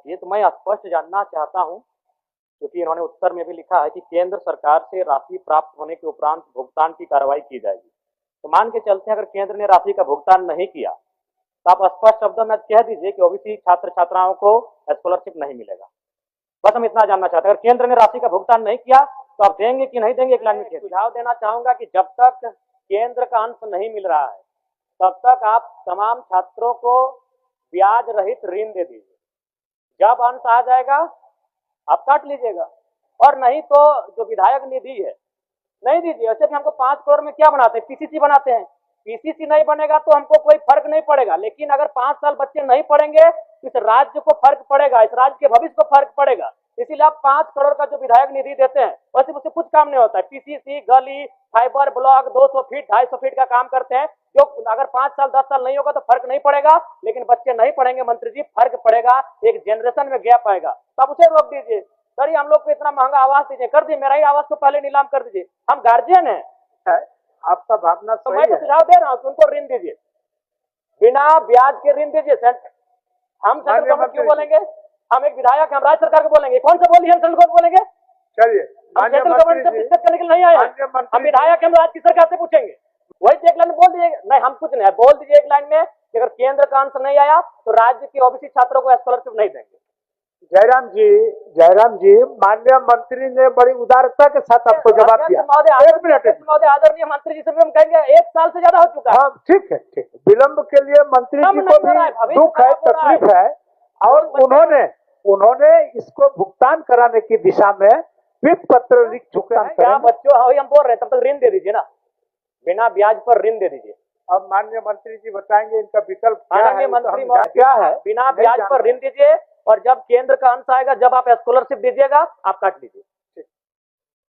चाहिए। तो मैं स्पष्ट जानना चाहता हूं, क्योंकि इन्होंने उत्तर में भी लिखा है कि केंद्र सरकार से राशि प्राप्त होने के उपरांत भुगतान की कार्रवाई की जाएगी। तो मान के चलते हैं अगर केंद्र ने राशि का भुगतान नहीं किया तो आप स्पष्ट शब्दों में कह दीजिए कि ओबीसी छात्र छात्राओं को स्कॉलरशिप नहीं मिलेगा। बस हम इतना जानना चाहते हैं, अगर केंद्र ने राशि का भुगतान नहीं किया तो आप देंगे कि नहीं देंगे। एक लाइन में सुझाव देना चाहूंगा कि जब तक केंद्र का अंश नहीं मिल रहा है तब तक आप तमाम छात्रों को ब्याज रहित ऋण दे दीजिए। जब अंश आ जाएगा आप काट लीजिएगा, और नहीं तो जो विधायक निधि है नहीं दीजिए। वैसे भी हमको 5 करोड़ में क्या बनाते हैं, पीसीसी बनाते हैं। पीसीसी नहीं बनेगा तो हमको कोई फर्क नहीं पड़ेगा, लेकिन अगर 5 साल बच्चे नहीं पढ़ेंगे तो इस राज्य को फर्क पड़ेगा, इस राज्य के भविष्य को फर्क पड़ेगा। इसीलिए आप 5 करोड़ का जो विधायक निधि देते हैं वैसे उससे कुछ काम नहीं होता है। पीसीसी, गली, फाइबर ब्लॉक 200 फीट 250 फीट का काम करते हैं, जो अगर 5 साल 10 साल नहीं होगा तो फर्क नहीं पड़ेगा, लेकिन बच्चे नहीं पढ़ेंगे मंत्री जी, फर्क पड़ेगा, एक जनरेशन में गैप आएगा। तो आप उसे रोक दीजिए। सर हम लोग को इतना महंगा आवास दीजिए, कर दिए, मेरा ही आवास को पहले नीलाम कर दीजिए। हम गार्जियन हैं। आपका भावना तो मैं तो सुझाव दे रहा हूँ कि उनको ऋण दीजिए, बिना ब्याज के ऋण दीजिए। हम सेंट्रल गवर्नमेंट क्यों बोलेंगे? हम एक विधायक, हम राज्य सरकार को बोलेंगे। कौन सा बोली हम सेंट्रल गवर्नमेंट बोलेंगे? चलिए, सेंट्रल गवर्नमेंट से दिक्कत करने के लिए नहीं आए, हम विधायक हम राज्य की सरकार से पूछेंगे। वही एक लाइन बोल दीजिए, नहीं हम कुछ नहीं, बोल दीजिए एक लाइन में कि अगर केंद्र का अंश नहीं आया तो राज्य के ओबीसी छात्रों को स्कॉलरशिप नहीं देंगे। जयराम जी, माननीय मंत्री ने बड़ी उदारता के साथ आपको जवाब दिया। एक मिनट महोदय, आदरणीय मंत्री जी से भी हम कहेंगे 1 साल से ज्यादा हो चुका है। हाँ ठीक है, विलंब के लिए मंत्री जी को भी दुख है, तकलीफ है, और उन्होंने इसको भुगतान कराने की दिशा में विप पत्र लिख चुके हैं। क्या बच्चों हम बोल रहे हैं, तब तक ऋण दे दीजिए ना, बिना ब्याज पर ऋण दे दीजिए। अब माननीय मंत्री जी बताएंगे इनका विकल्प माननीय मंत्री क्या है? बिना ब्याज पर ऋण दीजिए, और जब केंद्र का अंश आएगा जब आप स्कॉलरशिप दीजिएगा आप काट लीजिए।